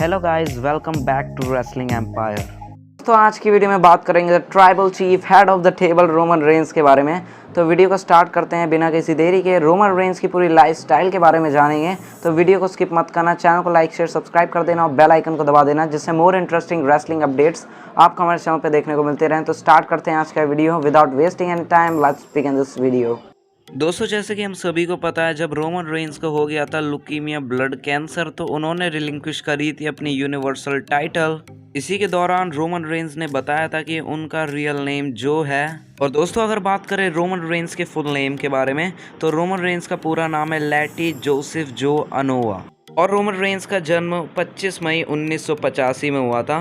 Hello guys, welcome back to Wrestling Empire. तो आज की वीडियो में बात करेंगे tribal chief head of the table Roman Reigns के बारे में। तो वीडियो को स्टार्ट करते हैं बिना किसी देरी के। रोमन रेंस की पूरी लाइफस्टाइल के बारे में जानेंगे, तो वीडियो को स्किप मत करना। चैनल को लाइक शेयर सब्सक्राइब कर देना और बेल आइकन को दबा देना, जिससे मोर इंटरेस्टिंग रेसलिंग अपडेट्स आपको हमारे चैनल पर देखने को मिलते रहें। तो स्टार्ट करते हैं आज का video without wasting any time. Let's begin this video. दोस्तों, जैसे कि हम सभी को पता है, जब रोमन रेंस को हो गया था लुकीमिया ब्लड कैंसर, तो उन्होंने रिलिंक्विश करी थी अपनी यूनिवर्सल टाइटल। इसी के दौरान रोमन रेंस ने बताया था कि उनका रियल नेम जो है। और दोस्तों, अगर बात करें रोमन रेंस के फुल नेम के बारे में, तो रोमन रेंस का पूरा नाम है लैटी जोसेफ जो अनोवा। और रोमन रेंस का जन्म 25 मई 1985 में हुआ था।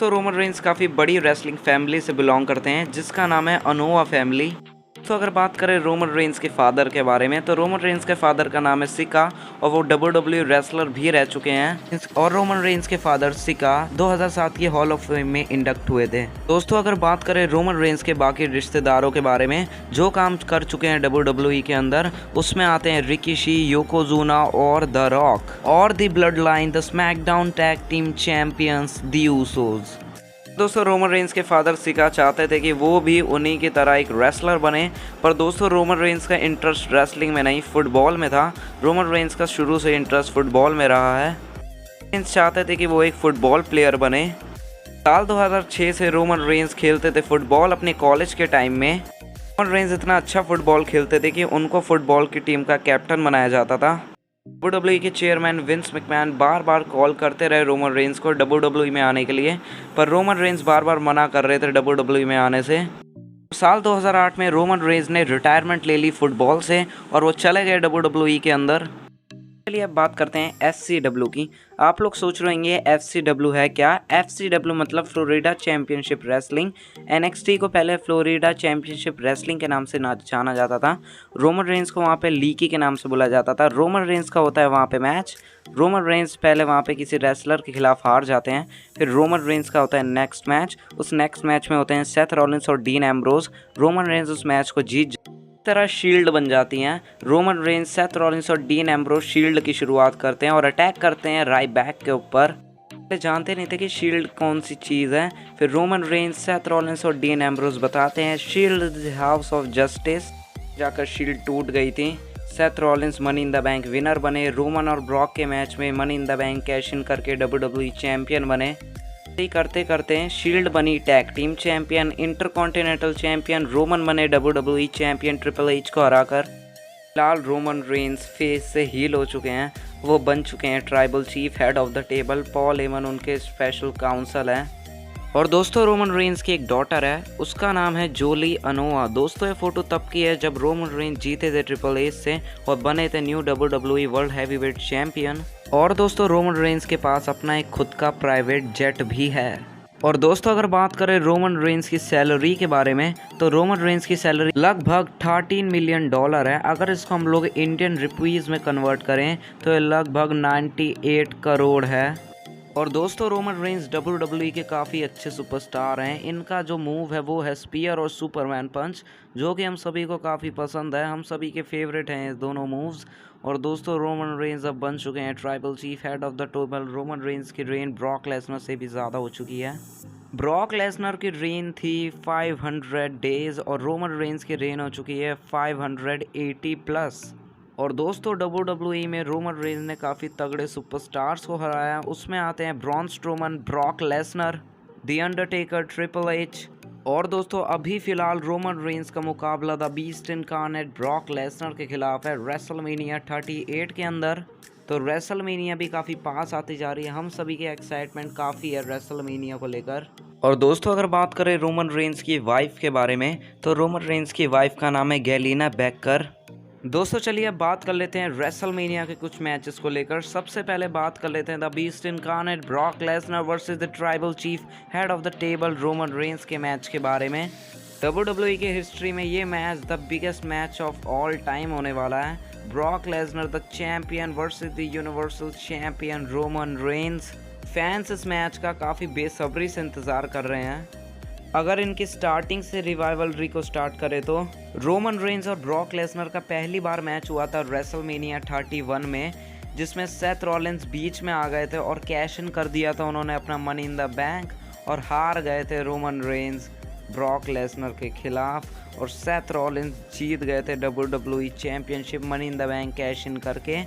तो रोमन रेंस काफ़ी बड़ी रेसलिंग फैमिली से बिलोंग करते हैं, जिसका नाम है अनोवा फैमिली। तो अगर बात करें रोमन रेंस के फादर के बारे में, तो रोमन रेंस के फादर का नाम है सिका और वो WWE रेसलर भी रह चुके हैं। और रोमन रेंस के फादर सिका 2007 की हॉल ऑफ फेम में इंडक्ट हुए थे। दोस्तों, अगर बात करें रोमन रेंस के बाकी रिश्तेदारों के बारे में जो काम कर चुके हैं WWE के अंदर, उसमें आते हैं रिकीशी, योकोजुना और द रॉक और the blood line, the SmackDown tag team champions the Usos. दोस्तों, रोमन रेंस के फादर सिका चाहते थे कि वो भी उन्हीं की तरह एक रेसलर बने, पर दोस्तों रोमन रेंस का इंटरेस्ट रेसलिंग में नहीं, फुटबॉल में था। रोमन रेंस का शुरू से इंटरेस्ट फुटबॉल में रहा है। रेंस चाहते थे कि वो एक फुटबॉल प्लेयर बने। साल 2006 से रोमन रेंस खेलते थे फुटबॉल अपने कॉलेज के टाइम में। रोमन रेंस इतना अच्छा फुटबॉल खेलते थे कि उनको फुटबॉल की टीम का कैप्टन बनाया जाता था। WWE के चेयरमैन विंस मैकमैन बार बार कॉल करते रहे रोमन रेंस को WWE में आने के लिए, पर रोमन रेंस बार बार मना कर रहे थे WWE में आने से। साल 2008 में रोमन रेंस ने रिटायरमेंट ले ली फुटबॉल से और वो चले गए WWE के अंदर। चलिए अब बात करते हैं FCW की। आप लोग सोच रहे होंगे FCW है क्या? FCW मतलब फ्लोरिडा चैंपियनशिप रेसलिंग। NXT को पहले फ्लोरिडा चैंपियनशिप रेसलिंग के नाम से जाना जाता था। रोमन रेंस को वहाँ पे लीकी के नाम से बुलाया जाता था। रोमन रेंस का होता है वहाँ पे मैच। रोमन रेंस पहले वहाँ पे किसी रेसलर के खिलाफ हार जाते हैं, फिर रोमन रेंस का होता है नेक्स्ट मैच। उस नेक्स्ट मैच में होते हैं सेथ रॉलिंस और डीन एम्ब्रोज। रोमन रेंस उस मैच को जीत तरह शील्ड बन जाती हैं। रोमन रेंस, सेथ रॉलिंस और डीन एम्ब्रोज शील्ड की शुरुआत करते हैं और अटैक करते हैं राइबैक के ऊपर। जानते नहीं थे कि शील्ड कौन सी चीज़ है। फिर रोमन रेंस, सेथ रॉलिंस और डीन एम्ब्रोज बताते हैं shield the house of justice. जाकर शील्ड टूट गई थी। Seth Rollins money in the bank winner बने। रोमन और ब्रॉक के मैच में money in the bank cash in करके WWE चैंपियन बने। करते करते शील्ड बनी tag team champion, intercontinental champion. Roman बने WWE चैंपियन ट्रिपल एच को हराकर। फिलहाल रोमन रेंस फेस से हील हो चुके हैं। वो बन चुके हैं tribal chief head of the table. Paul Heyman उनके स्पेशल काउंसल हैं। और दोस्तों, रोमन रेंस की एक डॉटर है, उसका नाम है जोली अनोवा। दोस्तों, ये फोटो तब की है जब रोमन रेंस जीते थे ट्रिपल एच से और बने थे new WWE world heavyweight champion. और दोस्तों, रोमन रेंस के पास अपना एक खुद का प्राइवेट जेट भी है। और दोस्तों, अगर बात करें रोमन रेंस की सैलरी के बारे में, तो रोमन रेंस की सैलरी लगभग $13 मिलियन है। अगर इसको हम लोग इंडियन रुपीज में कन्वर्ट करें तो ये लगभग 98 करोड़ है। और दोस्तों, रोमन रेंस WWE के काफ़ी अच्छे सुपरस्टार हैं। इनका जो मूव है वो है स्पीयर और सुपरमैन पंच, जो कि हम सभी को काफ़ी पसंद है। हम सभी के फेवरेट हैं ये दोनों मूव्स। और दोस्तों, रोमन रेंस अब बन चुके हैं tribal chief head of the table. Roman Reigns की रेन ब्रॉक लेसनर से भी ज़्यादा हो चुकी है। ब्रॉक लेसनर की रेन थी 500 डेज और रोमन रेंस की रेन हो चुकी है 580 प्लस। और दोस्तों, WWE में रोमन रेंस ने काफ़ी तगड़े सुपरस्टार्स को हराया। उसमें आते हैं Braun Strowman, Brock Lesnar, the Undertaker, triple H. और दोस्तों, अभी फिलहाल रोमन रेंस का मुकाबला the beast incarnate Brock Lesnar के खिलाफ है रेसलमेनिया 38 के अंदर। तो रेसलमेनिया भी काफ़ी पास आती जा रही है। हम सभी के एक्साइटमेंट काफ़ी है रेसलमेनिया को लेकर। और दोस्तों, अगर बात करें रोमन रेंस की वाइफ के बारे में, तो रोमन रेंस की वाइफ का नाम है गैलिना बेकर। दोस्तों, चलिए अब बात कर लेते हैं रेसलमेनिया के कुछ मैचेस को लेकर। सबसे पहले बात कर लेते हैं the beast incarnate Brock Lesnar versus the tribal chief head of the table Roman Reigns के मैच के बारे में। WWE के हिस्ट्री में ये match the biggest match of all time होने वाला है। Brock Lesnar the champion versus the universal champion Roman Reigns. Fans इस मैच का काफ़ी बेसब्री से इंतज़ार कर रहे हैं। अगर इनकी स्टार्टिंग से रिवाइवलरी को स्टार्ट करें तो रोमन रेंस और ब्रॉक लेसनर का पहली बार मैच हुआ था रेसलमेनिया 31 में। जिसमें सेथ रॉलिंस बीच में आ गए थे और कैश इन कर दिया था उन्होंने अपना मनी इन द बैंक, और हार गए थे रोमन रेंस ब्रॉक लेसनर के खिलाफ, और सेथ रॉलिंस जीत गए थे WWE championship money in the bank cash in करके।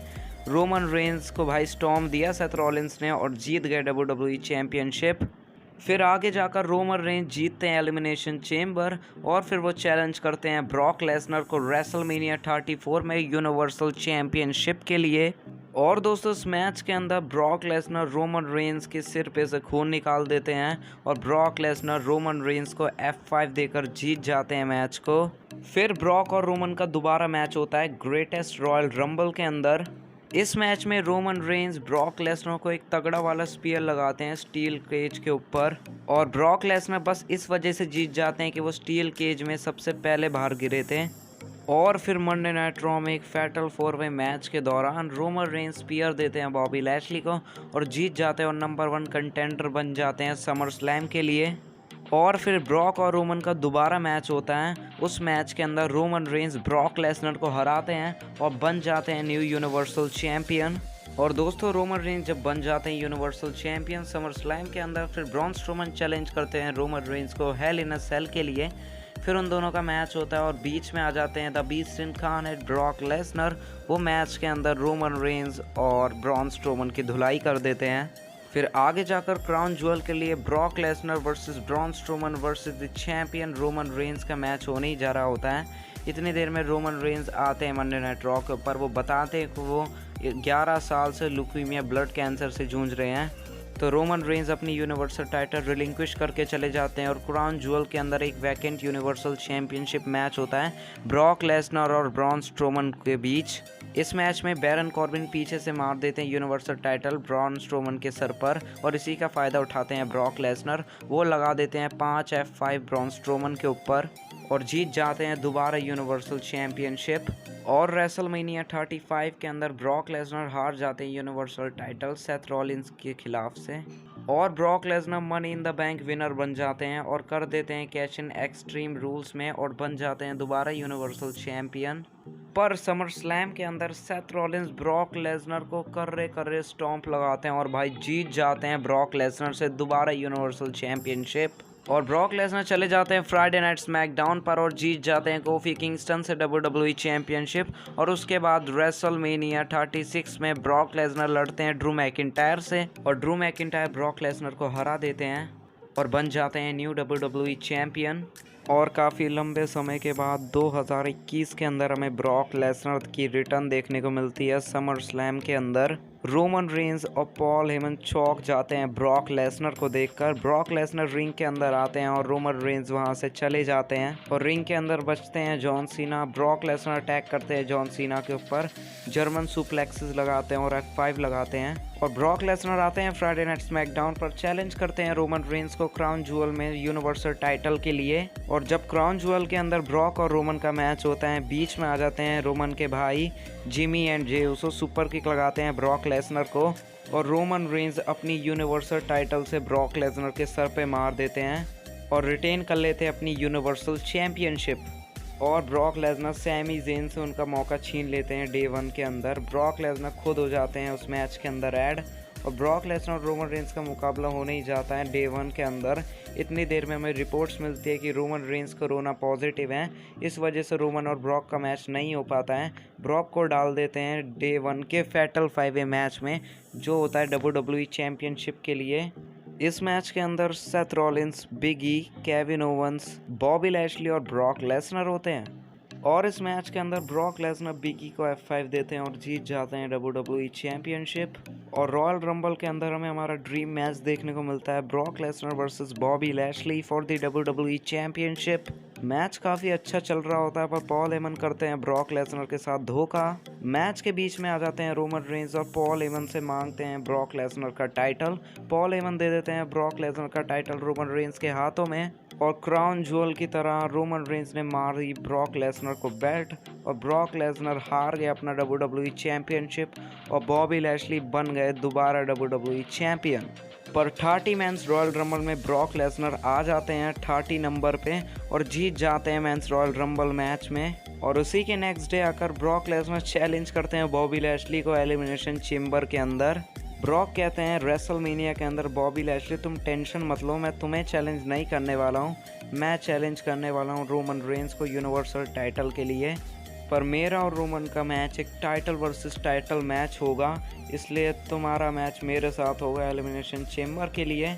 रोमन रेंस को भाई स्टॉर्म दिया सेथ रॉलिंस ने और जीत गए WWE चैम्पियनशिप। फिर आगे जाकर रोमन रेंस जीतते हैं एलिमिनेशन चेम्बर, और फिर वो चैलेंज करते हैं ब्रॉक लेसनर को रेसलमेनिया 34 में यूनिवर्सल चैम्पियनशिप के लिए। और दोस्तों इस मैच के अंदर ब्रॉक लेसनर रोमन रेंस के सिर पे से खून निकाल देते हैं और ब्रॉक लेसनर रोमन रेंस को F5 देकर जीत जाते हैं मैच को। फिर ब्रॉक और रोमन का दोबारा मैच होता है ग्रेटेस्ट रॉयल रंबल के अंदर। इस मैच में रोमन रेंस ब्रॉक लेसनर को एक तगड़ा वाला स्पीयर लगाते हैं स्टील केज के ऊपर, और ब्रॉक लेसनर बस इस वजह से जीत जाते हैं कि वो स्टील केज में सबसे पहले बाहर गिरे थे। और फिर मंडे नाइट रॉ में एक फैटल 4-वे मैच के दौरान रोमन रेंस स्पीयर देते हैं बॉबी लैशली को और जीत जाते हैं और नंबर 1 कंटेंडर बन जाते हैं समर स्लैम के लिए। और फिर ब्रॉक और रोमन का दोबारा मैच होता है। उस मैच के अंदर रोमन रेंस ब्रॉक लेसनर को हराते हैं और बन जाते हैं न्यू यूनिवर्सल चैम्पियन। और दोस्तों रोमन रेंस जब बन जाते हैं यूनिवर्सल चैम्पियन समर स्लैम के अंदर, फिर ब्रॉन स्ट्रोमन चैलेंज करते हैं रोमन रेंस को हेल इन अ सेल के लिए। फिर उन दोनों का मैच होता है और बीच में आ जाते हैं the beast incarnate Brock Lesnar. वो मैच के अंदर रोमन रेंस और ब्रॉन स्ट्रोमन की धुलाई कर देते हैं। फिर आगे जाकर क्राउन ज्वेल के लिए Brock Lesnar versus Braun Strowman versus the champion Roman Reigns का मैच होने ही जा रहा होता है। इतनी देर में रोमन रेंस आते हैं मंडे नाइट रॉ के ऊपर। वो बताते हैं कि वो 11 साल से ल्यूकीमिया ब्लड कैंसर से जूझ रहे हैं। तो रोमन रेंस अपनी यूनिवर्सल टाइटल रिलिंक्विश करके चले जाते हैं और क्राउन ज्वेल के अंदर एक वैकेंट यूनिवर्सल चैंपियनशिप मैच होता है ब्रॉक लेसनर और ब्रॉन स्ट्रोमन के बीच। इस मैच में बैरन कॉर्बिन पीछे से मार देते हैं यूनिवर्सल टाइटल ब्रॉन स्ट्रोमन के सर पर, और इसी का फ़ायदा उठाते हैं ब्रॉक लेसनर। वो लगा देते हैं 5 F5 ब्रॉन स्ट्रोमन के ऊपर और जीत जाते हैं दोबारा यूनिवर्सल चैम्पियनशिप। और रेसलमेनिया 35 के अंदर ब्रॉक लेसनर हार जाते हैं यूनिवर्सल टाइटल सेथ रॉलिंस के खिलाफ से, और Brock Lesnar money in the bank winner बन जाते हैं और कर देते हैं कैश इन एक्सट्रीम रूल्स में और बन जाते हैं दोबारा यूनिवर्सल चैम्पियन। पर समर स्लैम के अंदर सेथ रॉलिंस ब्रॉक लेसनर को कर्रे स्टॉम्प लगाते हैं और भाई जीत जाते हैं ब्रॉक लेसनर से दोबारा यूनिवर्सल चैम्पियनशिप। और ब्रॉक लेसनर चले जाते हैं फ्राइडे नाइट स्मैकडाउन पर और जीत जाते हैं कोफी किंगस्टन से WWE चैंपियनशिप। और उसके बाद रेसलमेनिया 36 में ब्रॉक लेसनर लड़ते हैं ड्रू मैकिंटायर से, और ड्रू मैकिंटायर ब्रॉक लेसनर को हरा देते हैं और बन जाते हैं न्यू WWE चैंपियन। और काफ़ी लंबे समय के बाद 2021 के अंदर हमें ब्रॉक लेसनर की रिटर्न देखने को मिलती है समर स्लैम के अंदर। रोमन रेंस और पॉल हेमन चौंक जाते हैं ब्रॉक लेसनर को देखकर। ब्रॉक लेसनर रिंग के अंदर आते हैं और रोमन रेंस वहां से चले जाते हैं और रिंग के अंदर बचते हैं John Cena. Brock Lesnar attack करते हैं जॉन सीना के ऊपर, जर्मन सुप्लेक्सेस लगाते हैं और F5 लगाते हैं। और ब्रॉक लेसनर आते हैं फ्राइडे नाइट स्मैकडाउन पर, चैलेंज करते हैं रोमन रेंस को क्राउन ज्वेल में यूनिवर्सल टाइटल के लिए। और जब क्राउन ज्वेल के अंदर ब्रॉक और रोमन का मैच होता है, बीच में आ जाते हैं रोमन के भाई Jimmy and J Uso, super kick लगाते हैं ब्रॉक लेसनर को, और रोमन रेंस अपनी यूनिवर्सल टाइटल से ब्रॉक लेसनर के सर पे मार देते हैं और रिटेन कर लेते हैं अपनी यूनिवर्सल चैंपियनशिप। और ब्रॉक लेसनर सैमी ज़ेन से उनका मौका छीन लेते हैं डे 1 के अंदर। ब्रॉक लेसनर खुद हो जाते हैं उस मैच के अंदर ऐड, और ब्रॉक लेसनर और रोमन रेंस का मुकाबला होने ही जाता है डे 1 के अंदर। इतनी देर में हमें रिपोर्ट्स मिलती है कि रोमन रेंस कोरोना पॉजिटिव हैं, इस वजह से रोमन और ब्रॉक का मैच नहीं हो पाता है। ब्रॉक को डाल देते हैं डे 1 के फैटल 5-वे मैच में, जो होता है WWE चैंपियनशिप के लिए। इस मैच के अंदर Seth Rollins, big E, Kevin Owens, Bobby Lashley और ब्रॉक लेसनर होते हैं। और इस मैच के अंदर ब्रॉक लेसनर बिग ई को F5 देते हैं और जीत जाते हैं WWE चैंपियनशिप। और रॉयल रंबल के अंदर हमें हमारा ड्रीम मैच देखने को मिलता है Brock Lesnar versus Bobby Lashley for the WWE championship. Match काफ़ी अच्छा चल रहा होता है, पर पॉल हेमन करते हैं ब्रॉक लेसनर के साथ धोखा। मैच के बीच में आ जाते हैं रोमन रेंस और पॉल हेमन से मांगते हैं ब्रॉक लेसनर का टाइटल। पॉल हेमन दे देते हैं ब्रॉक लेसनर का टाइटल रोमन रेंस के हाथों में, और क्राउन ज्वेल की तरह रोमन रेंस ने मारी ब्रॉक लेसनर को बेल्ट, और ब्रॉक लेसनर हार गए अपना WWE चैंपियनशिप, और बॉबी लैशली बन गए दोबारा WWE चैंपियन। पर 30 मैंस रॉयल रंबल में ब्रॉक लेसनर आ जाते हैं 30 नंबर पे और जीत जाते हैं मैंस रॉयल रंबल मैच में। और उसी के नेक्स्ट डे आकर ब्रॉक लेसनर चैलेंज करते हैं बॉबी लैशली को एलिमिनेशन चेम्बर के अंदर। ब्रॉक कहते हैं रेसलमेनिया के अंदर, बॉबी लैशली तुम टेंशन मत लो, मैं तुम्हें चैलेंज नहीं करने वाला हूँ, मैं चैलेंज करने वाला हूँ रोमन रेंस को यूनिवर्सल टाइटल के लिए। पर मेरा और रोमन का मैच एक टाइटल वर्सेस टाइटल मैच होगा, इसलिए तुम्हारा मैच मेरे साथ होगा एलिमिनेशन चेम्बर के लिए।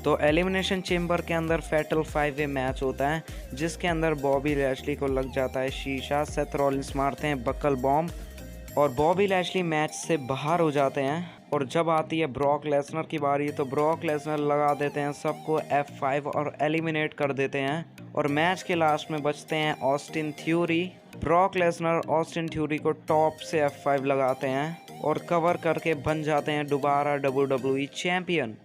तो एलिमिनेशन चेम्बर के अंदर फैटल 5-वे मैच होता है, जिसके अंदर बॉबी लैशली को लग जाता है शीशा, सेथ रॉलिंस मारते हैं बकल बॉम्ब और बॉबी लैशली मैच से बाहर हो जाते हैं। और जब आती है ब्रॉक लेसनर की बारी तो ब्रॉक लेसनर लगा देते हैं सबको F5 और एलिमिनेट कर देते हैं। और मैच के लास्ट में बचते हैं Austin theory. Brock Lesnar Austin theory को टॉप से F5 लगाते हैं और कवर करके बन जाते हैं दोबारा WWE चैंपियन।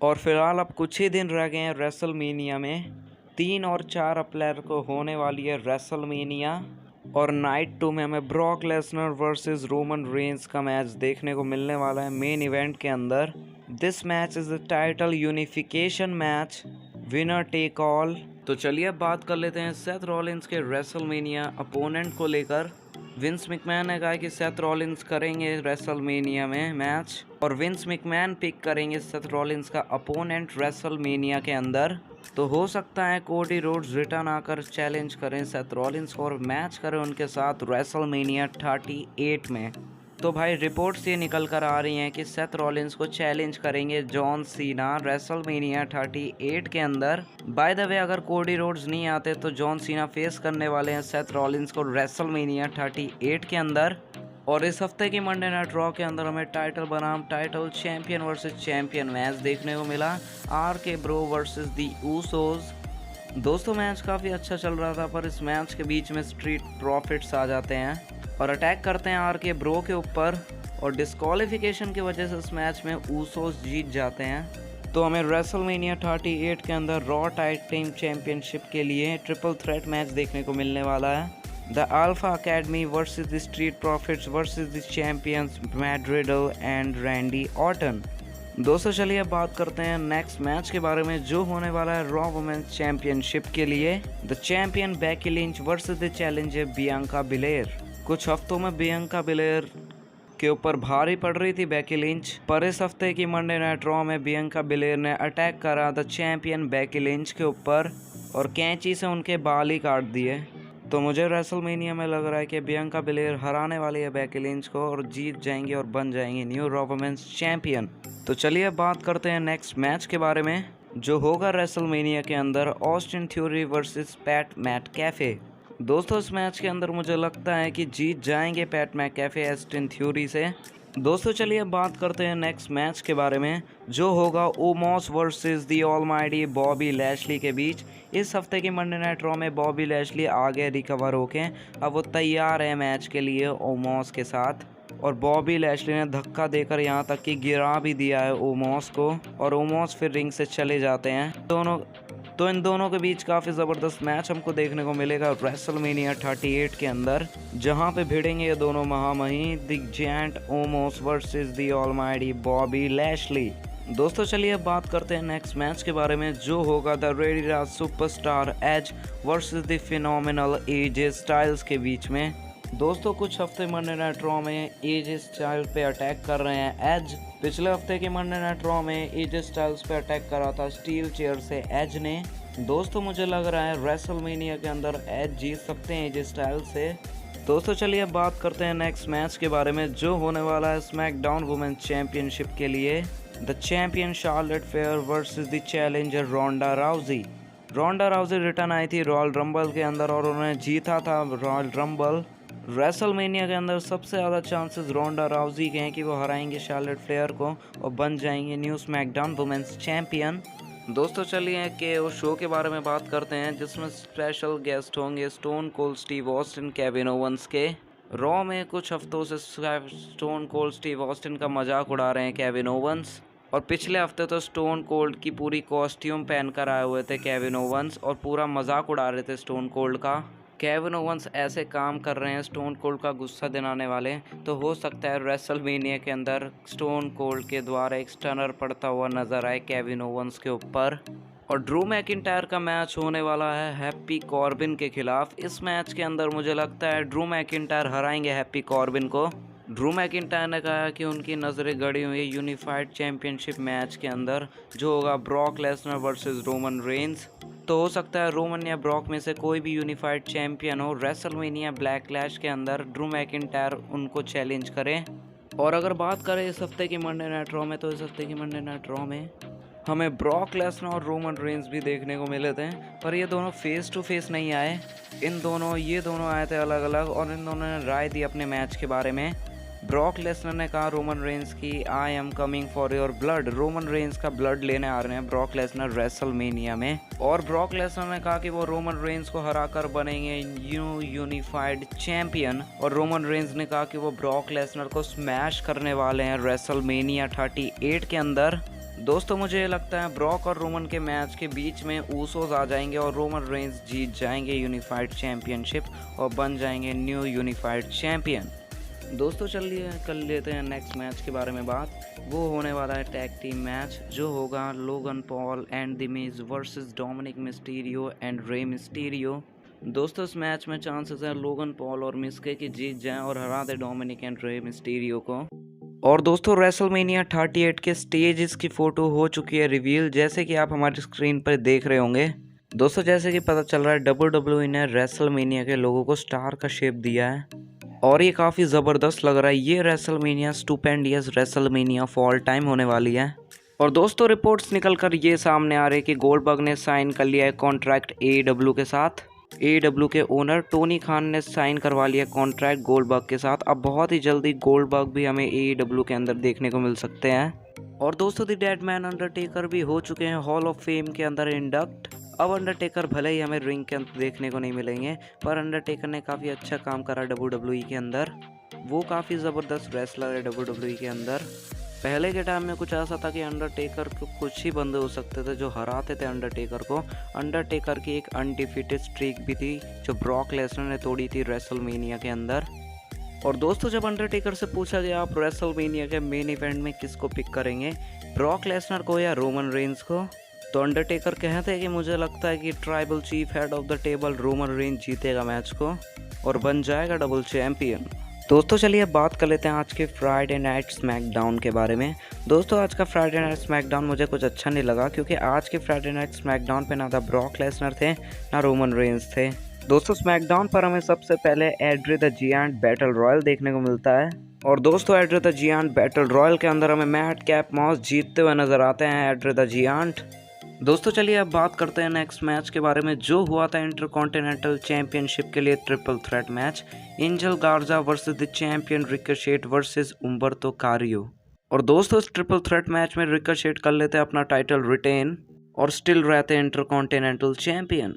और फिलहाल अब कुछ ही दिन रह गए हैं रेसलमेनिया में। 3 और 4 अप्रैल को होने वाली है रेसलमेनिया और नाइट 2 में हमें Brock Lesnar versus Roman Reigns का मैच देखने को मिलने वाला है मेन इवेंट के अंदर। This match is the title unification match, winner take all. तो चलिए अब बात कर लेते हैं सेथ रॉलिंस के रेसलमेनिया अपोनेंट को लेकर। विंस मैकमैन ने कहा कि सेथ रॉलिंस करेंगे रेसलमेनिया में मैच और विंस मैकमैन पिक करेंगे सेथ रॉलिंस का अपोनेंट रेसलमेनिया के अंदर। तो हो सकता है कोडी रोड्स रिटर्न आकर चैलेंज करें सेथ रॉलिंस को और मैच करें उनके साथ रेसलमेनिया 38 में। तो भाई रिपोर्ट्स ये निकल कर आ रही हैं कि सेथ रॉलिंस को चैलेंज करेंगे जॉन सीना रेसलमेनिया 38 के अंदर। बाय द वे अगर कोडी रोड्स नहीं आते तो जॉन सीना फेस करने वाले हैं सेथ रॉलिंस को रेसलमेनिया 38 के अंदर। और इस हफ्ते की मंडे नाइट रॉ के अंदर हमें टाइटल बनाम title champion versus champion match देखने को मिला, RK Bro वर्सेस दी ऊसोस। दोस्तों मैच काफ़ी अच्छा चल रहा था, पर इस मैच के बीच में स्ट्रीट प्रॉफिट्स आ जाते हैं और अटैक करते हैं RK Bro के ऊपर और डिस्क्वालिफिकेशन की वजह से इस मैच में ऊसोस जीत जाते हैं। तो हमें रेसलमेनिया 38 के अंदर रॉ टैग टीम चैंपियनशिप के लिए ट्रिपल थ्रेट मैच देखने को मिलने वाला है। The alpha academy versus the street profits versus the champions Matt Riddle and Randy Orton. दोस्तों चलिए अब बात करते हैं नेक्स्ट मैच के बारे में जो होने वाला है रॉ वुमेन्स चैंपियनशिप के लिए। The champion Becky Lynch versus the challenger Bianca बिलेर। कुछ हफ्तों में बियांका बिलेर के ऊपर भारी पड़ रही थी बेकी लिंच, पर इस हफ्ते की मंडे नाइट रॉ में बियांका बिलेर ने अटैक करा द चैंपियन बेकी लिंच के ऊपर और कैंची से उनके बाल ही काट दिए। तो मुझे रेसलमेनिया में लग रहा है कि बियांका बिलेर हराने वाली है बेकी लिंच को और जीत जाएंगी और बन जाएंगी न्यू रॉ वुमेन्स चैंपियन। तो चलिए अब बात करते हैं नेक्स्ट मैच के बारे में जो होगा रेसलमेनिया के अंदर, ऑस्टिन थ्योरी वर्सेस पैट मैकैफे। दोस्तों इस मैच के अंदर मुझे लगता है कि जीत जाएंगे पैट मैकैफे ऑस्टिन थ्योरी से। दोस्तों चलिए अब बात करते हैं नेक्स्ट मैच के बारे में जो होगा ओमोस वर्सेस दी ऑलमाइटी बॉबी लैशली के बीच। इस हफ्ते की मंडे नाइट रॉ में बॉबी लैशली आगे रिकवर होके अब वो तैयार है मैच के लिए ओमोस के साथ और बॉबी लैशली ने धक्का देकर यहाँ तक कि गिरा भी दिया है ओमोस को और ओमोस फिर रिंग से चले जाते हैं। तो इन दोनों के बीच काफ़ी ज़बरदस्त मैच हमको देखने को मिलेगा रेसलमेनिया 38 के अंदर, जहां पे भिड़ेंगे ये दोनों महामहिम the giant Omos versus the almighty Bobby Lashley. दोस्तों चलिए अब बात करते हैं नेक्स्ट मैच के बारे में जो होगा the rated R superstar Edge versus the phenomenal AJ Styles के बीच में। दोस्तों कुछ हफ्ते मंडे नाइट रॉ में एजे स्टाइल पे अटैक कर रहे हैं एज। पिछले हफ्ते के मंडे नाइट रॉ में एजे स्टाइल्स पे अटैक करा था स्टील चेयर से एज ने। दोस्तों मुझे लग रहा है रेसलमेनिया के अंदर एज जीत सकते हैं एजे स्टाइल्स से। दोस्तों चलिए अब बात करते हैं नेक्स्ट मैच के बारे में जो होने वाला है स्मैकडाउन वुमेन्स चैंपियनशिप के लिए। The champion Charlotte Flair versus the challenger Ronda Rousey. Ronda Rousey return आई थी रॉयल रंबल के अंदर और उन्होंने जीता था रॉयल रंबल। रेसलमेनिया के अंदर सबसे ज़्यादा चांसेस रोंडा राउजी के हैं कि वो हराएंगे शार्लेट फ्लेयर को और बन जाएंगे न्यू स्मैकडाउन वुमेन्स चैंपियन। दोस्तों चलिए KO शो के बारे में बात करते हैं जिसमें स्पेशल गेस्ट होंगे Stone Cold Steve Austin Kevin Owens के। रॉ में कुछ हफ्तों से स्टोन कोल्ड स्टीव ऑस्टिन का मजाक उड़ा रहे हैं केविन ओवंस और पिछले हफ्ते तो स्टोन कोल्ड की पूरी कॉस्ट्यूम पहनकर आए हुए थे केविन ओवंस और पूरा मजाक उड़ा रहे थे स्टोन कोल्ड का। केविन ओवंस ऐसे काम कर रहे हैं स्टोन कोल्ड का गुस्सा दिलाने वाले, तो हो सकता है रेसलमेनिया के अंदर स्टोन कोल्ड के द्वारा एक स्टनर पड़ता हुआ नजर आए केविन ओवंस के ऊपर। और ड्रू मैकिंटायर का मैच होने वाला है हैप्पी कॉर्बिन के खिलाफ। इस मैच के अंदर मुझे लगता है ड्रू मैकिंटायर हराएंगे हैप्पी कॉर्बिन को। ड्रू मैकिंटायर ने कहा कि उनकी नज़रें गड़ी हुई है यूनिफाइड चैंपियनशिप मैच के अंदर, जो होगा Brock Lesnar versus Roman Reigns. तो हो सकता है रोमन या ब्रॉक में से कोई भी यूनिफाइड चैंपियन हो रेसलमेनिया ब्लैक क्लैश के अंदर ड्रू मैकिंटायर उनको चैलेंज करें। और अगर बात करें इस हफ्ते की मंडे नाइट रॉ में, तो इस हफ्ते की मंडे नाइट रॉ में हमें ब्रॉक लेसनर और रोमन रेंस भी देखने को मिले थे, पर ये दोनों फेस टू फेस नहीं आए। ये दोनों आए थे अलग अलग, और इन दोनों ने राय दी अपने मैच के बारे में। ब्रॉक लेसनर ने कहा रोमन रेंस की I am coming for your blood, Roman Reigns का ब्लड लेने आ रहे हैं ब्रॉक लेसनर रेसलमेनिया में। और ब्रॉक लेसनर ने कहा कि वो रोमन रेंस को हराकर बनेंगे यूनिफाइड चैंपियन। और रोमन रेंस ने कहा कि वो ब्रॉक लेसनर को स्मैश करने वाले हैं रेसलमेनिया 38 के अंदर। दोस्तों मुझे लगता है ब्रॉक और रोमन के मैच के बीच में ऊसोस आ जाएंगे और रोमन रेंस जीत जाएंगे यूनिफाइड चैंपियनशिप और बन जाएंगे न्यू यूनिफाइड चैंपियन। दोस्तों चलिए कर लेते हैं नेक्स्ट मैच के बारे में बात। वो होने वाला है टैग टीम मैच, जो होगा Logan Paul and the Miz versus Dominik Mysterio and Rey Mysterio. दोस्तों इस मैच में चांसेस है लोगन पॉल और मिस्के की जीत जाएं और हरा दे डोमिनिक एंड रे मिस्टीरियो को। और दोस्तों रेसलमेनिया 38 के स्टेजेस की फ़ोटो हो चुकी है रिवील, जैसे कि आप हमारी स्क्रीन पर देख रहे होंगे। दोस्तों जैसे कि पता चल रहा है WWE ने रेसलमेनिया के लोगों को स्टार का शेप दिया है और ये काफ़ी ज़बरदस्त लग रहा है। ये WrestleMania stupendous WrestleMania of all time होने वाली है। और दोस्तों रिपोर्ट्स निकल कर ये सामने आ रहे हैं कि गोल्डबर्ग ने साइन कर लिया है कॉन्ट्रैक्ट AEW के साथ। AEW के ओनर टोनी खान ने साइन करवा लिया कॉन्ट्रैक्ट गोल्डबर्ग के साथ। अब बहुत ही जल्दी गोल्डबर्ग भी हमें AEW के अंदर देखने को मिल सकते हैं। और दोस्तों द डेड मैन अंडरटेकर भी हो चुके हैं हॉल ऑफ फेम के अंदर इंडक्ट। अब अंडरटेकर भले ही हमें रिंग के अंदर देखने को नहीं मिलेंगे, पर अंडरटेकर ने काफ़ी अच्छा काम करा WWE के अंदर। वो काफ़ी ज़बरदस्त रेसलर है WWE के अंदर। पहले के टाइम में कुछ ऐसा था कि अंडरटेकर को कुछ ही बंदे हो सकते थे जो हराते थे अंडरटेकर को। अंडरटेकर की एक अनडिफीटेड स्ट्रीक भी थी जो ब्रॉक लेसनर ने तोड़ी थी रेसलमेनिया के अंदर। और दोस्तों जब अंडरटेकर से पूछा गया आप रेसलमेनिया के मेन इवेंट में किसको पिक करेंगे, ब्रॉक लेसनर को या रोमन रेंस को, तो अंडरटेकर कहते हैं कि मुझे लगता है कि tribal chief head of the table Roman Reigns जीतेगा मैच को और बन जाएगा डबल चैंपियन। दोस्तों चलिए अब बात कर लेते हैं आज के फ्राइडे नाइट स्मैकडाउन के बारे में। दोस्तों आज का फ्राइडे नाइट स्मैकडाउन मुझे कुछ अच्छा नहीं लगा, क्योंकि आज के फ्राइडे नाइट स्मैकडाउन पे ना था ब्रॉक लेसनर थे ना रोमन रेंस थे। दोस्तों स्मैकडाउन पर हमें सबसे पहले एड्रे द जियांट बैटल रॉयल देखने को मिलता है। और दोस्तों एड्रे द जियांट बैटल रॉयल के अंदर हमें मैट कैप मॉस जीतते हुए नजर आते हैं एड्रे द जियांट। दोस्तों चलिए अब बात करते हैं नेक्स्ट मैच के बारे में, जो हुआ था इंटरकॉन्टिनेंटल चैंपियनशिप के लिए triple threat match, Angel Garza versus the champion Ricochet versus Humberto Carrillo. और दोस्तों इस ट्रिपल थ्रेट मैच में रिकोशेट कर लेते हैं अपना टाइटल रिटेन और स्टिल रहते हैं इंटरकॉन्टिनेंटल चैंपियन।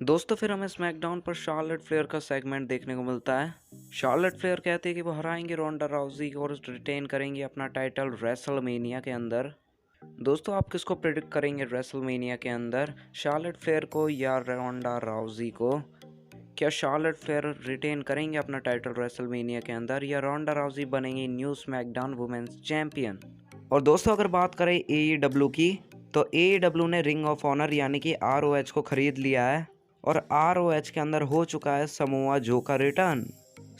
दोस्तों फिर हमें स्मैकडाउन पर शार्लेट फ्लेयर का सेगमेंट देखने को मिलता है। शार्लेट फ्लेयर कहती है कि वो हराएंगे रोंडा राउजी और रिटेन करेंगी अपना टाइटल रेसलमेनिया के अंदर। दोस्तों आप किसको प्रेडिक्ट करेंगे रेसलमेनिया के अंदर, शार्लेट फ्लेयर को या रोंडा राउजी को? क्या शार्लेट फ्लेयर रिटेन करेंगे अपना टाइटल रेसलमेनिया के अंदर या रोंडा राउजी बनेंगी न्यू स्मैकडाउन वुमेन्स चैंपियन? और दोस्तों अगर बात करें AEW की, तो AEW ने रिंग ऑफ ऑनर यानी कि ROH को खरीद लिया है और ROH के अंदर हो चुका है समोआ जो का रिटर्न।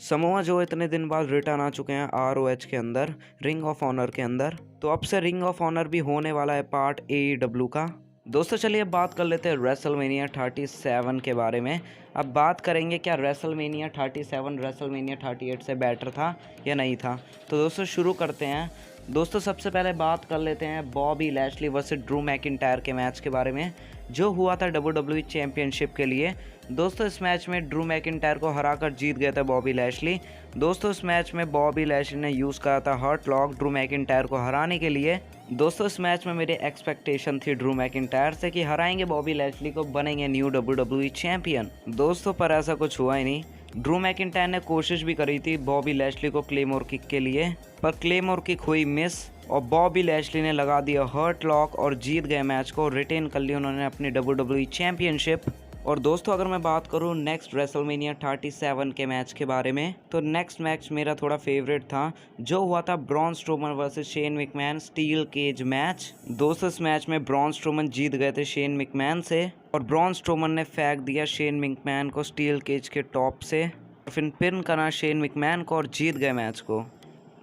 समोआ जो इतने दिन बाद रिटर्न आ चुके हैं ROH के अंदर रिंग ऑफ ऑनर के अंदर, तो अब से रिंग ऑफ ऑनर भी होने वाला है पार्ट AEW का। दोस्तों चलिए अब बात कर लेते हैं रेसलमेनिया 37 के बारे में। अब बात करेंगे क्या रेसलमेनिया 37 रेसलमेनिया 38 से बेटर था या नहीं था। तो दोस्तों शुरू करते हैं। दोस्तों सबसे पहले बात कर लेते हैं Bobby Lashley versus Drew McIntyre के मैच के बारे में, जो हुआ था WWE चैंपियनशिप के लिए। दोस्तों इस मैच में ड्रू मैकिंटायर को हराकर जीत गए थे बॉबी लैशली। दोस्तों इस मैच में बॉबी लैशली ने यूज़ करा था हर्ट लॉक ड्रू मैकिंटायर को हराने के लिए। दोस्तों इस मैच में मेरी एक्सपेक्टेशन थी ड्रू मैकिंटायर से कि हराएंगे बॉबी लैशली को, बनेंगे न्यू WWE चैंपियन। दोस्तों पर ऐसा कुछ हुआ ही नहीं। ड्रू मैकिंटायर ने कोशिश भी करी थी बॉबी लैशली को क्लेमोर किक के लिए, पर क्लेमोर किक हुई मिस और बॉबी लैशली ने लगा दिया हर्ट लॉक और जीत गए मैच को, रिटेन कर लिया उन्होंने अपनी WWE चैंपियनशिप। और दोस्तों अगर मैं बात करूँ नेक्स्ट रेसलमेनिया 37 के मैच के बारे में, तो नेक्स्ट मैच मेरा थोड़ा फेवरेट था, जो हुआ था Braun Strowman versus Shane McMahon steel cage match. दोस्तों इस मैच में ब्रॉन स्ट्रोमन जीत गए थे शेन मैकमैन से, और ब्रॉन स्ट्रोमन ने फेंक दिया शेन मैकमैन को स्टील केज के टॉप से, फिर पिन करा शेन मैकमैन को और जीत गए मैच को।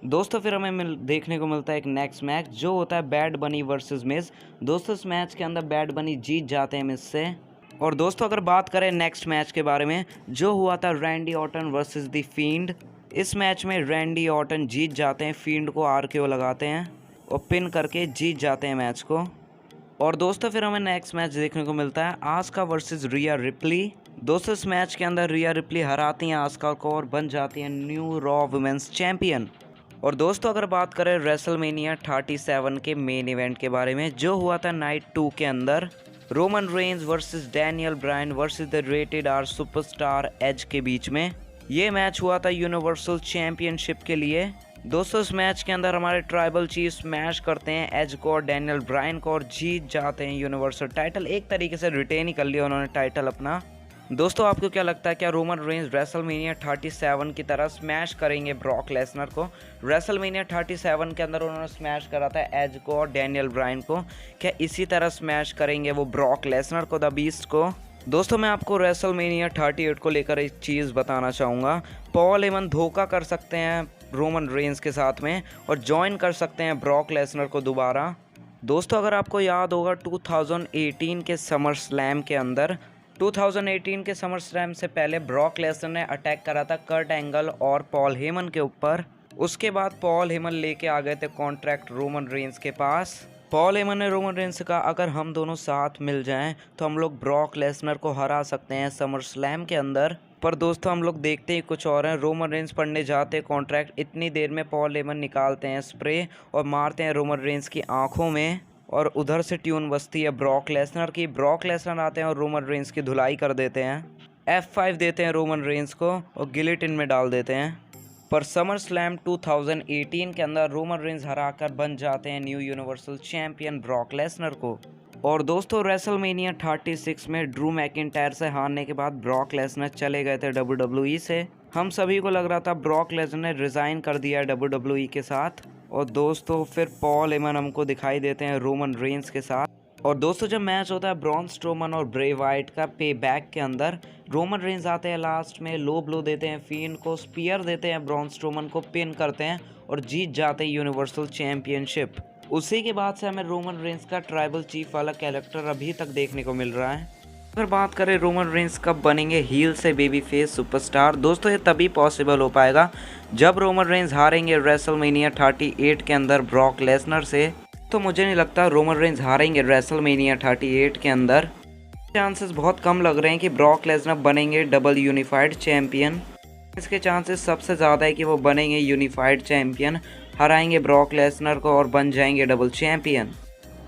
दोस्तों फिर हमें देखने को मिलता है एक नेक्स्ट मैच, जो होता है बैड बनी वर्सेस मिज। दोस्तों इस मैच के अंदर बैड बनी जीत जाते हैं मिज से। और दोस्तों अगर बात करें नेक्स्ट मैच के बारे में, जो हुआ था Randy Orton versus the field. इस मैच में रैंडी ऑर्टन जीत जाते हैं, फील्ड को आरकेओ लगाते हैं और पिन करके जीत जाते हैं मैच को। और दोस्तों फिर हमें नेक्स्ट मैच देखने को मिलता है आस्का वर्सेस रिया रिप्ली। दोस्तों इस मैच के अंदर रिया रिप्ली हराती हैं आस्का को और बन जाती हैं न्यू रॉ वुमेन्स चैंपियन। और दोस्तों अगर बात करें रेसलमेनिया 37 के मेन इवेंट के बारे में, जो हुआ था नाइट 2 के अंदर Roman Reigns versus Daniel Bryan versus the Rated R Superstar Edge के बीच में। ये मैच हुआ था यूनिवर्सल चैंपियनशिप के लिए। दोस्तों इस मैच के अंदर हमारे ट्राइबल चीफ स्मैश करते हैं एज को और डैनियल ब्रायन को और जीत जाते हैं यूनिवर्सल टाइटल। एक तरीके से रिटेन ही कर लिया उन्होंने टाइटल अपना। दोस्तों आपको क्या लगता है, क्या रोमन रेंज रेसलमेनिया 37 की तरह स्मैश करेंगे ब्रॉक लेसनर को? रेसलमेनिया 37 के अंदर उन्होंने स्मैश करा था एज को और डैनियल ब्रायन को, क्या इसी तरह स्मैश करेंगे वो ब्रॉक लेसनर को, द बीस्ट को? दोस्तों मैं आपको रेसलमेनिया 38 को लेकर एक चीज़ बताना चाहूँगा। पॉल हेमन धोखा कर सकते हैं रोमन रेंज के साथ में और ज्वाइन कर सकते हैं ब्रॉक लेसनर को दोबारा। दोस्तों अगर आपको याद होगा 2018 के समर स्लैम के अंदर, 2018 के समर स्लैम से पहले ब्रॉक लेसनर ने अटैक करा था कर्ट एंगल और पॉल हेमन के ऊपर। उसके बाद पॉल हेमन लेके आ गए थे कॉन्ट्रैक्ट रोमन रेंज के पास। पॉल हेमन ने रोमन रेंज से कहा अगर हम दोनों साथ मिल जाएं तो हम लोग ब्रॉक लेसनर को हरा सकते हैं समर स्लैम के अंदर। पर दोस्तों हम लोग देखते ही कुछ और हैं, रोमन रेंज पढ़ने जाते कॉन्ट्रैक्ट, इतनी देर में पॉल हेमन निकालते हैं स्प्रे और मारते हैं रोमन रेंज की आंखों में, और उधर से ट्यून बजती है ब्रॉक लेसनर की। ब्रॉक लेसनर आते हैं और रोमन रेंज की धुलाई कर देते हैं, F5 देते हैं रोमन रेंज को और गिलेटिन में डाल देते हैं। पर समर स्लैम 2018 के अंदर रोमन रेंज हराकर बन जाते हैं new universal champion Brock Lesnar को। और दोस्तों रेसलमेनिया 36 में ड्रू मैकिंटायर से हारने के बाद ब्रॉक लेसनर चले गए थे WWE से। हम सभी को लग रहा था ब्रॉक लेसनर ने रिज़ाइन कर दिया WWE के साथ। और दोस्तों फिर पॉल हेमन हमको दिखाई देते हैं रोमन रेंज के साथ। और दोस्तों जब मैच होता है ब्रॉन स्ट्रोमन और ब्रे वाइट का पे बैक के अंदर, रोमन रेंज आते हैं लास्ट में, लो ब्लो देते हैं फीन को, स्पीयर देते हैं ब्रॉन स्ट्रोमन को, पिन करते हैं और जीत जाते हैं यूनिवर्सल चैंपियनशिप। उसी के बाद से हमें रोमन रेंज का ट्राइबल चीफ वाला कैरेक्टर अभी तक देखने को मिल रहा है। अगर बात करें रोमन रेंज कब बनेंगे हील से बेबी फेस सुपरस्टार, दोस्तों ये तभी पॉसिबल हो पाएगा जब रोमन रेंज हारेंगे रेसलमेनिया 38 के अंदर ब्रॉक लेसनर से। तो मुझे नहीं लगता रोमन रेंज हारेंगे रेसलमेनिया 38 के अंदर। चांसेस बहुत कम लग रहे हैं कि ब्रॉक लेसनर बनेंगे डबल यूनिफाइड चैंपियन। इसके चांसेस सबसे ज़्यादा है कि वो बनेंगे यूनिफाइड चैंपियन, हराएंगे ब्रॉक लेसनर को और बन जाएंगे डबल चैंपियन।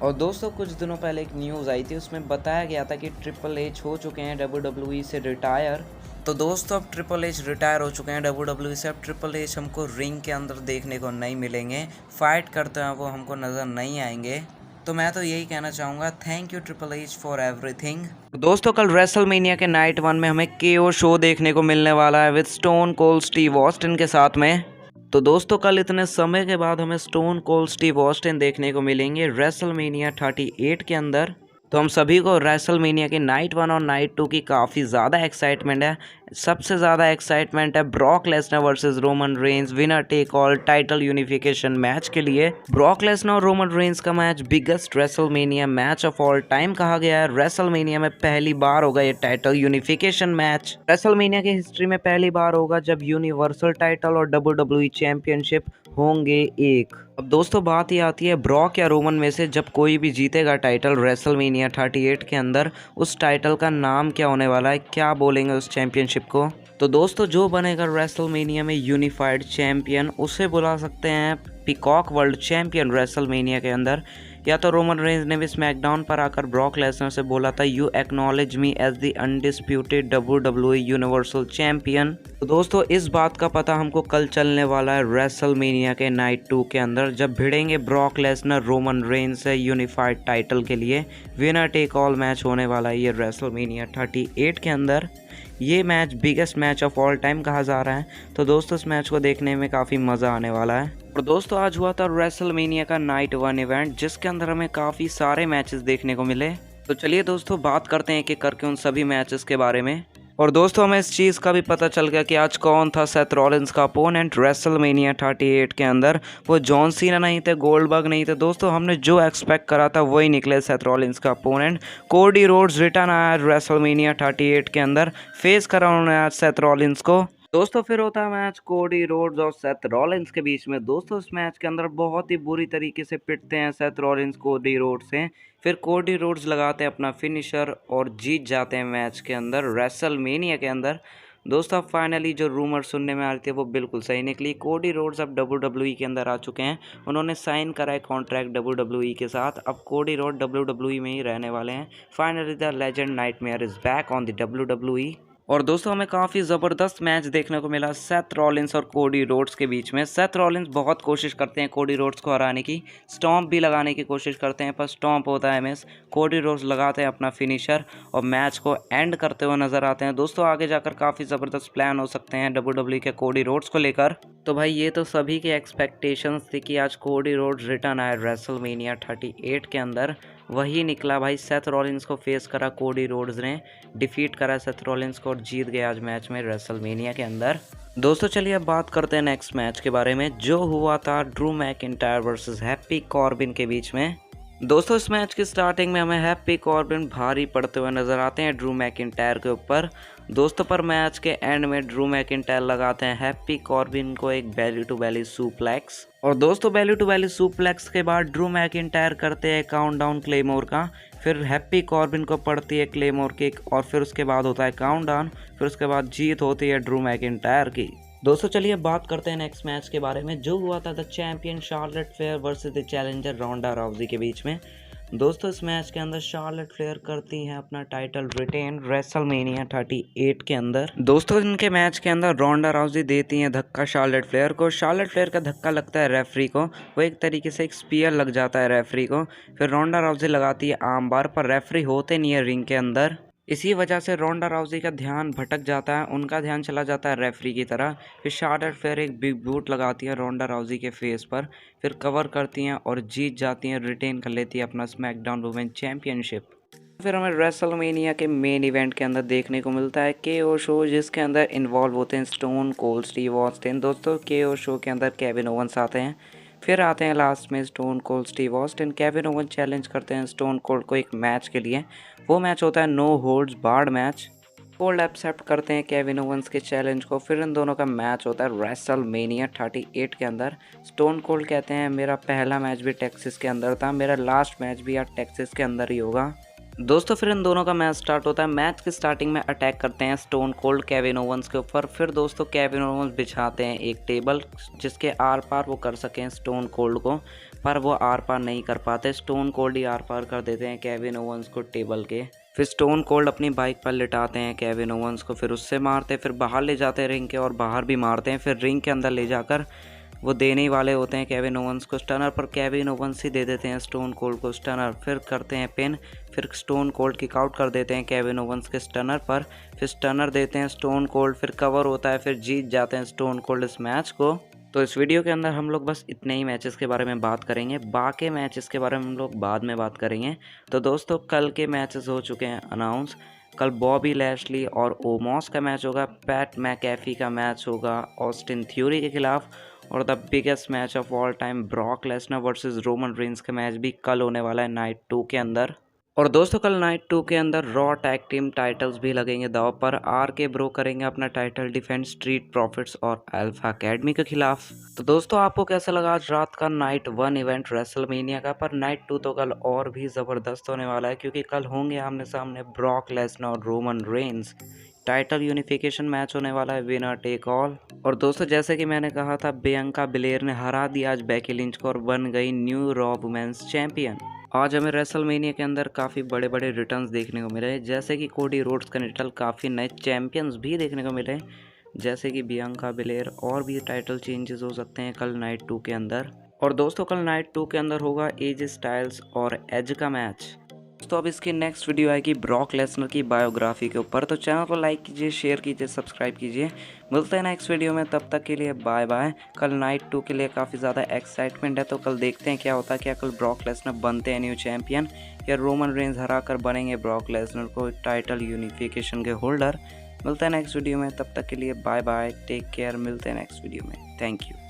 और दोस्तों कुछ दिनों पहले एक न्यूज़ आई थी, उसमें बताया गया था कि ट्रिपल एच हो चुके हैं WWE से रिटायर। तो दोस्तों अब ट्रिपल एच रिटायर हो चुके हैं WWE से। अब ट्रिपल एच हमको रिंग के अंदर देखने को नहीं मिलेंगे, फाइट करते हैं वो हमको नज़र नहीं आएंगे। तो मैं तो यही कहना चाहूँगा, thank you triple H for everything. दोस्तों कल रेसलमेनिया के नाइट 1 में हमें KO शो देखने को मिलने वाला है with stone Cold Steve Austin के साथ में। तो दोस्तों कल इतने समय के बाद हमें स्टोन कोल्ड स्टीव ऑस्टिन देखने को मिलेंगे रेसलमेनिया 38 के अंदर। तो हम सभी को रेसलमेनिया के नाइट 1 और नाइट 2 की काफ़ी ज़्यादा एक्साइटमेंट है। सबसे ज़्यादा एक्साइटमेंट है Brock Lesnar versus Roman Reigns winner take all title unification match के लिए। ब्रॉक लेसनर और रोमन रेंज का match biggest WrestleMania match of all time कहा गया है। रेसलमेनिया में पहली बार होगा ये टाइटल यूनिफिकेशन मैच। रेसलमेनिया की हिस्ट्री में पहली बार होगा जब यूनिवर्सल टाइटल और WWE चैंपियनशिप होंगे एक। अब दोस्तों बात ही आती है ब्रॉक या रोमन में से जब कोई भी जीतेगा टाइटल रेसलमेनिया 38 के अंदर, उस टाइटल का नाम क्या होने वाला है, क्या बोलेंगे उस चैंपियनशिप को? तो दोस्तों जो बनेगा रेसलमेनिया में यूनिफाइड चैंपियन, उसे बुला सकते हैं पीकॉक वर्ल्ड चैंपियन रेसलमेनिया के अंदर, या तो रोमन रेंज ने भी स्मैकडाउन पर आकर ब्रॉक लेसनर से बोला था you acknowledge me as the undisputed WWE universal champion. तो दोस्तों इस बात का पता हमको कल चलने वाला है रेसलमेनिया के नाइट 2 के अंदर, जब भिड़ेंगे ब्रॉक लेसनर रोमन रेंज से यूनिफाइड टाइटल के लिए। विनर टेक ऑल मैच होने वाला है ये रेसलमेनिया 38 के अंदर। ये match biggest match of all time कहा जा रहा है। तो दोस्तों इस मैच को देखने में काफ़ी मज़ा आने वाला है। और दोस्तों आज हुआ था रेसलमेनिया का नाइट 1 इवेंट, जिसके अंदर हमें काफ़ी सारे मैचेस देखने को मिले। तो चलिए दोस्तों बात करते हैं एक एक करके उन सभी मैचेस के बारे में। और दोस्तों हमें इस चीज़ का भी पता चल गया कि आज कौन था सेथ रॉलिंस का अपोनेंट रेसलमेनिया 38 के अंदर। वो जॉन सीना नहीं थे, गोल्डबर्ग नहीं थे। दोस्तों हमने जो एक्सपेक्ट करा था वही निकले सेथ रॉलिंस का अपोनेंट। कोडी रोड्स रिटर्न आया रेसलमेनिया 38 के अंदर, फेस करा उन्होंने आज सेथ रॉलिंस को। दोस्तों फिर होता है मैच कोडी रोड्स और सेथ रॉलिंस के बीच में। दोस्तों इस मैच के अंदर बहुत ही बुरी तरीके से पिटते हैं सेथ रॉलिंस कोडी रोड्स से। फिर कोडी रोड्स लगाते हैं अपना फिनिशर और जीत जाते हैं मैच के अंदर रेसलमेनिया के अंदर। दोस्तों फाइनली जो रूमर सुनने में आ रही थी वो बिल्कुल सही निकली। कोडी रोड्स अब WWE के अंदर आ चुके हैं। उन्होंने साइन करा है कॉन्ट्रैक्ट WWE के साथ। अब कोडी रोड WWE में ही रहने वाले हैं। Finally the legend nightmare is back on the WWE। और दोस्तों हमें काफ़ी ज़बरदस्त मैच देखने को मिला सेथ रॉलिंस और कोडी रोड्स के बीच में। सेथ रॉलिंस बहुत कोशिश करते हैं कोडी रोड्स को हराने की, स्टॉम्प भी लगाने की कोशिश करते हैं, पर स्टॉम्प होता है मिस। कोडी रोड्स लगाते हैं अपना फिनिशर और मैच को एंड करते हुए नजर आते हैं। दोस्तों आगे जाकर काफ़ी ज़बरदस्त प्लान हो सकते हैं WWE के कोडी रोड्स को लेकर। तो भाई ये तो सभी के एक्सपेक्टेशंस थी कि आज कोडी रोड्स रिटर्न आए रेसलमेनिया 38 के अंदर। वही निकला भाई, सेथ रॉलिंस को फेस करा कोडी रोड्स ने, डिफीट करा सेथ रॉलिंस को और जीत गया आज मैच में रेसलमेनिया के अंदर। दोस्तों चलिए अब बात करते हैं नेक्स्ट मैच के बारे में, जो हुआ था Drew McIntyre versus happy Corbin के बीच में। दोस्तों इस मैच की स्टार्टिंग में हमें हैप्पी कॉर्बिन भारी पड़ते हुए नजर आते हैं ड्रू मैकिंटायर के ऊपर। दोस्तों पर मैच के एंड में ड्रू मैकिंटायर लगाते हैं हैप्पी कॉर्बिन को एक बेली टू बेली सुप्लेक्स। और दोस्तों बेली टू बेली सुप्लेक्स के बाद ड्रू मैकिंटायर करते हैं काउंटडाउन क्लेमोर का। फिर हैप्पी कॉर्बिन को पड़ती है क्लेमोर किक और फिर उसके बाद होता है काउंटडाउन। फिर उसके बाद जीत होती है ड्रू मैकिंटायर की। दोस्तों चलिए बात करते हैं नेक्स्ट मैच के बारे में, जो हुआ था the champion Charlotte Flair versus the challenger Ronda Rousey के बीच में। दोस्तों इस मैच के अंदर शार्लेट फ्लेयर करती हैं अपना टाइटल रिटेन रेसलमेनिया 38 के अंदर। दोस्तों इनके मैच के अंदर रोंडा राउजी देती हैं धक्का शार्लेट फ्लेयर को। शार्लेट फ्लेयर का धक्का लगता है रेफरी को, वो एक तरीके से एक स्पीयर लग जाता है रेफरी को। फिर रोंडा राउजी लगाती है आर्म बार, पर रेफरी होते नहीं है रिंग के अंदर। इसी वजह से रोंडा राउजी का ध्यान भटक जाता है, उनका ध्यान चला जाता है रेफरी की तरह। फिर शार्लेट फ्लेयर एक बिग बूट लगाती है रोंडा राउजी के फेस पर, फिर कवर करती हैं और जीत जाती हैं, रिटेन कर लेती है अपना स्मैकडाउन वुमेन चैंपियनशिप। फिर हमें रेसलमेनिया के मेन इवेंट के अंदर देखने को मिलता है KO शो, जिसके अंदर इन्वॉल्व होते हैं स्टोन कोल्ड स्टीव ऑस्टिन। दोस्तों KO शो के अंदर केविन ओवंस आते हैं। फिर आते हैं लास्ट में stone Cold Steve Austin. Kevin oven challenge करते हैं स्टोन कोल्ड को एक मैच के लिए। वो मैच होता है no holds barred match. Cold accept करते हैं केविन ओवंस के चैलेंज को। फिर इन दोनों का मैच होता है रेसलमेनिया 38 के अंदर। स्टोन कोल्ड कहते हैं मेरा पहला मैच भी टेक्सास के अंदर था, मेरा लास्ट मैच भी यार टेक्सास के अंदर ही होगा। दोस्तों फिर इन दोनों का मैच स्टार्ट होता है। मैच की स्टार्टिंग में अटैक करते हैं स्टोन कोल्ड केविन ओवंस के ऊपर। फिर दोस्तों केविन ओवंस बिछाते हैं एक टेबल, जिसके आर पार वो कर सकें स्टोन कोल्ड को, पर वो आर पार नहीं कर पाते। स्टोन कोल्ड ही आर पार कर देते हैं केविन ओवंस को टेबल के। फिर स्टोन कोल्ड अपनी बाइक पर लिटाते हैं केविन ओवंस को, फिर उससे मारते हैं, फिर बाहर ले जाते हैं रिंग के और बाहर भी मारते हैं। फिर रिंग के अंदर ले जाकर वो देने ही वाले होते हैं केविन ओवंस को स्टनर, पर केविन ओवंस ही दे देते हैं स्टोन कोल्ड को स्टनर। फिर करते हैं पिन, फिर स्टोन कोल्ड किक आउट कर देते हैं केविन ओवंस के स्टनर पर। फिर स्टनर देते हैं स्टोन कोल्ड, फिर कवर होता है, फिर जीत जाते हैं स्टोन कोल्ड इस मैच को। तो इस वीडियो के अंदर हम लोग बस इतने ही मैचेस के बारे में बात करेंगे, बाकी मैचेस के बारे में हम लोग बाद में बात करेंगे। तो दोस्तों कल के मैचेस हो चुके हैं अनाउंस। कल बॉबी लैशली और ओमॉस का मैच होगा, पैट मैकैफी का मैच होगा ऑस्टिन थ्योरी के खिलाफ, और the biggest match of all time Brock Lesnar versus Roman Reigns का मैच भी कल होने वाला है नाइट 2 के अंदर। और दोस्तों कल नाइट 2 के अंदर रॉ टैग टीम टाइटल्स भी लगेंगे दाव पर। RK ब्रो करेंगे अपना टाइटल डिफेंड स्ट्रीट प्रॉफिट्स और अल्फा अकेडमी के खिलाफ। तो दोस्तों आपको कैसा लगा आज रात का नाइट 1 इवेंट रेसलमेनिया का? पर नाइट 2 तो कल और भी ज़बरदस्त होने वाला है, क्योंकि कल होंगे आमने सामने ब्रॉक लेसनर और Roman Reigns. Title unification match होने वाला है, विनर टेक ऑल। और दोस्तों जैसे कि मैंने कहा था, बियांका बिलेयर ने हरा दिया आज बेकी लिंच को और बन गई न्यू रॉ वुमेन्स चैंपियन। आज हमें रेसलमेनिया के अंदर काफ़ी बड़े बड़े रिटर्न्स देखने को मिले, जैसे कि कोडी रोड्स का टाइटल, काफ़ी नए चैंपियंस भी देखने को मिले जैसे कि बियांका बिलेयर, और भी टाइटल चेंजेस हो सकते हैं कल नाइट 2 के अंदर। और दोस्तों कल नाइट 2 के अंदर होगा एज स्टाइल्स और एज का मैच। तो अब इसकी नेक्स्ट वीडियो आएगी ब्रॉक लेसनर की बायोग्राफी के ऊपर। तो चैनल को लाइक कीजिए, शेयर कीजिए, सब्सक्राइब कीजिए। मिलते हैं नेक्स्ट वीडियो में, तब तक के लिए बाय बाय। कल नाइट 2 के लिए काफ़ी ज़्यादा एक्साइटमेंट है, तो कल देखते हैं क्या होता है। क्या कल ब्रॉक लेसनर बनते हैं न्यू चैंपियन, या रोमन रेंज हरा कर बनेंगे ब्रॉक लेसनर को टाइटल यूनिफिकेशन के होल्डर। मिलते हैं नेक्स्ट वीडियो में, तब तक के लिए बाय बाय, टेक केयर। मिलते हैं नेक्स्ट वीडियो में, थैंक यू।